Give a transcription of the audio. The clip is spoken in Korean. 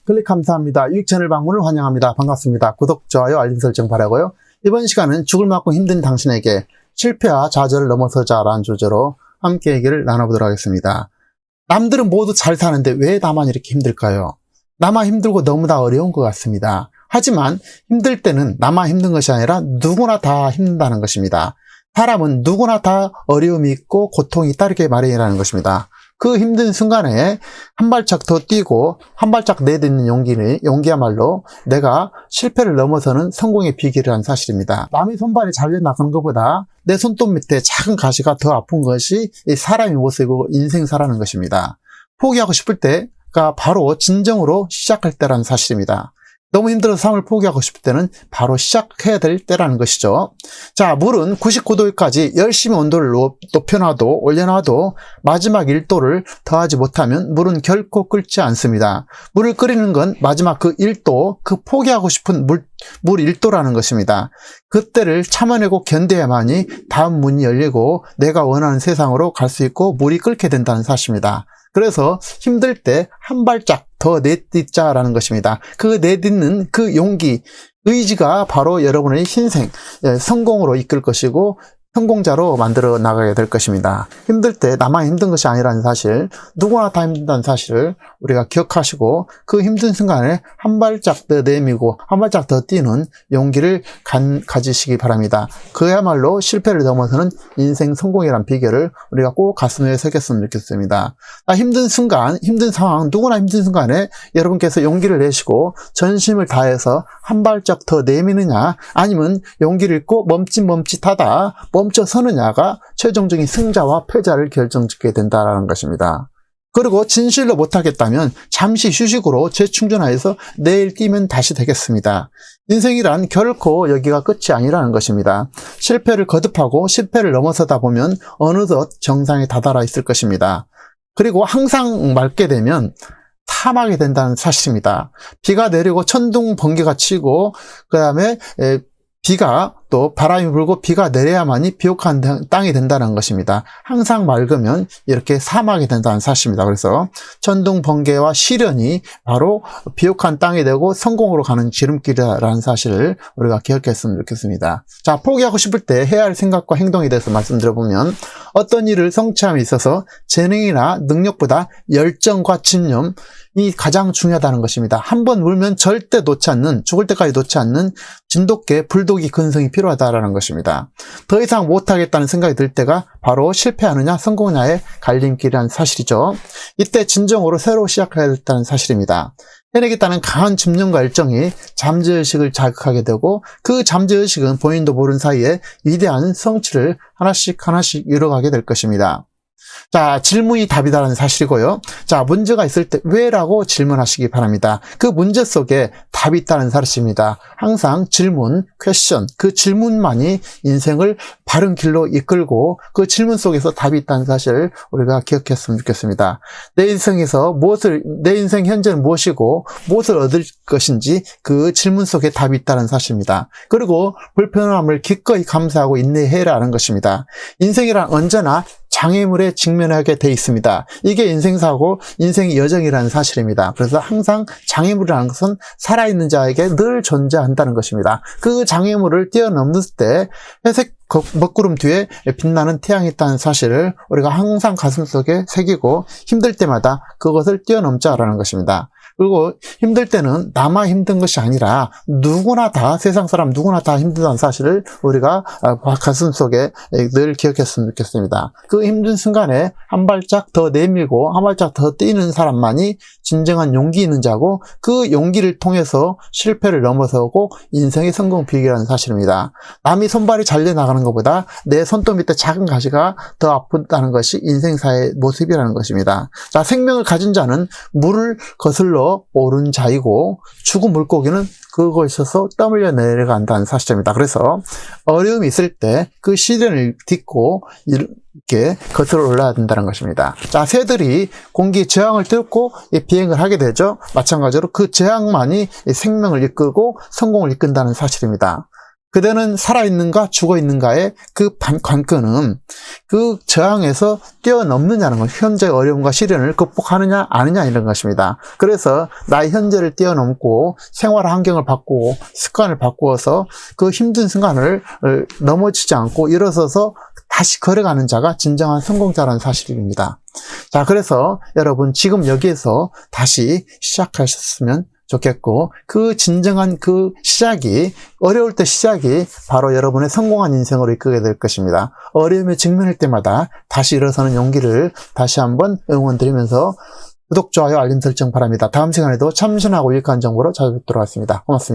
클릭 감사합니다. 유익 채널 방문을 환영합니다. 반갑습니다. 구독, 좋아요, 알림 설정 바라고요. 이번 시간은 죽을 맞고 힘든 당신에게 실패와 좌절을 넘어서자라는 주제로 함께 얘기를 나눠보도록 하겠습니다. 남들은 모두 잘 사는데 왜 나만 이렇게 힘들까요? 나만 힘들고 너무나 어려운 것 같습니다. 하지만 힘들 때는 나만 힘든 것이 아니라 누구나 다 힘든다는 것입니다. 사람은 누구나 다 어려움이 있고 고통이 따르게 마련이라는 것입니다. 그 힘든 순간에 한 발짝 더 뛰고 한 발짝 내딛는 용기야말로 내가 실패를 넘어서는 성공의 비결이라는 사실입니다. 남의 손발이 잘려 나가는 것보다 내 손톱 밑에 작은 가시가 더 아픈 것이 사람의 모습이고 인생사라는 것입니다. 포기하고 싶을 때가 바로 진정으로 시작할 때라는 사실입니다. 너무 힘들어서 삶을 포기하고 싶을 때는 바로 시작해야 될 때라는 것이죠. 자, 물은 99도까지 열심히 온도를 높여놔도 올려놔도 마지막 1도를 더하지 못하면 물은 결코 끓지 않습니다. 물을 끓이는 건 마지막 그 1도, 그 포기하고 싶은 물 1도라는 것입니다. 그때를 참아내고 견뎌야만이 다음 문이 열리고 내가 원하는 세상으로 갈 수 있고 물이 끓게 된다는 사실입니다. 그래서 힘들 때 한 발짝 더 내딛자라는 것입니다. 그 내딛는 그 용기, 의지가 바로 여러분의 인생, 성공으로 이끌 것이고 성공자로 만들어 나가게 될 것입니다. 힘들 때 나만 힘든 것이 아니라는 사실, 누구나 다 힘든다는 사실을 우리가 기억하시고 그 힘든 순간에 한 발짝 더 내밀고 한 발짝 더 뛰는 용기를 가지시기 바랍니다. 그야말로 실패를 넘어서는 인생 성공이란 비결을 우리가 꼭 가슴에 새겼으면 좋겠습니다. 힘든 순간, 힘든 상황, 누구나 힘든 순간에 여러분께서 용기를 내시고 전심을 다해서 한 발짝 더 내미느냐, 아니면 용기를 잃고 멈칫멈칫하다 멈춰서느냐가 최종적인 승자와 패자를 결정짓게 된다는 것입니다. 그리고 진실로 못하겠다면 잠시 휴식으로 재충전하여서 내일 뛰면 다시 되겠습니다. 인생이란 결코 여기가 끝이 아니라는 것입니다. 실패를 거듭하고 실패를 넘어서다 보면 어느덧 정상에 다다라 있을 것입니다. 그리고 항상 맑게 되면 사막이 된다는 사실입니다. 비가 내리고 천둥 번개가 치고 그 다음에 비가 또 바람이 불고 비가 내려야만이 비옥한 땅이 된다는 것입니다. 항상 맑으면 이렇게 사막이 된다는 사실입니다. 그래서 천둥 번개와 시련이 바로 비옥한 땅이 되고 성공으로 가는 지름길이라는 사실을 우리가 기억했으면 좋겠습니다. 자, 포기하고 싶을 때 해야 할 생각과 행동에 대해서 말씀드려보면 어떤 일을 성취함에 있어서 재능이나 능력보다 열정과 집념이 가장 중요하다는 것입니다. 한번 울면 절대 놓지 않는, 죽을 때까지 놓지 않는 진돗개, 불독이 근성이 필요하다라는 것입니다. 더 이상 못하겠다는 생각이 들 때가 바로 실패하느냐 성공하느냐의 갈림길이라는 사실이죠. 이때 진정으로 새로 시작해야 된다는 사실입니다. 해내겠다는 강한 집념과 열정이 잠재의식을 자극하게 되고 그 잠재의식은 본인도 모르는 사이에 위대한 성취를 하나씩 이뤄가게 될 것입니다. 자, 질문이 답이다라는 사실이고요. 자, 문제가 있을 때 왜라고 질문하시기 바랍니다. 그 문제 속에 답이 있다는 사실입니다. 항상 질문, 퀘션, 그 질문만이 인생을 바른 길로 이끌고 그 질문 속에서 답이 있다는 사실을 우리가 기억했으면 좋겠습니다. 내 인생 현재는 무엇이고 무엇을 얻을 것인지 그 질문 속에 답이 있다는 사실입니다. 그리고 불편함을 기꺼이 감수하고 인내해라는 것입니다. 인생이란 언제나 장애물에 직면하게 돼 있습니다. 이게 인생사고 인생의 여정이라는 사실입니다. 그래서 항상 장애물이라는 것은 살아있는 자에게 늘 존재한다는 것입니다. 그 장애물을 뛰어넘는 때 회색 먹구름 뒤에 빛나는 태양이 있다는 사실을 우리가 항상 가슴속에 새기고 힘들 때마다 그것을 뛰어넘자라는 것입니다. 그리고 힘들 때는 나만 힘든 것이 아니라 누구나 다, 세상 사람 누구나 다 힘들다는 사실을 우리가 가슴속에 늘 기억했으면 좋겠습니다. 그 힘든 순간에 한 발짝 더 내밀고 한 발짝 더 뛰는 사람만이 진정한 용기 있는 자고 그 용기를 통해서 실패를 넘어서고 인생의 성공 비결이라는 사실입니다. 남이 손발이 잘려 나가는 것보다 내 손톱 밑에 작은 가시가 더 아프다는 것이 인생사의 모습이라는 것입니다. 자, 생명을 가진 자는 물을 거슬러 오른 자이고 죽은 물고기는 그곳에서 땀 흘려 내려간다는 사실입니다. 그래서 어려움이 있을 때 그 시련을 딛고 이렇게 거슬러 올라야 된다는 것입니다. 자, 새들이 공기 저항을 뚫고 비행을 하게 되죠. 마찬가지로 그 저항만이 생명을 이끌고 성공을 이끈다는 사실입니다. 그대는 살아있는가 죽어있는가의 그 관건은 그 저항에서 뛰어넘느냐는 것, 현재의 어려움과 시련을 극복하느냐 아느냐 이런 것입니다. 그래서 나의 현재를 뛰어넘고 생활 환경을 바꾸고 습관을 바꾸어서 그 힘든 순간을 넘어지지 않고 일어서서 다시 걸어가는 자가 진정한 성공자라는 사실입니다. 자, 그래서 여러분 지금 여기에서 다시 시작하셨으면 좋겠고, 그 진정한 그 시작이, 어려울 때 시작이 바로 여러분의 성공한 인생으로 이끌게 될 것입니다. 어려움에 직면할 때마다 다시 일어서는 용기를 다시 한번 응원드리면서 구독, 좋아요, 알림 설정 바랍니다. 다음 시간에도 참신하고 유익한 정보로 찾아뵙도록 하겠습니다. 고맙습니다.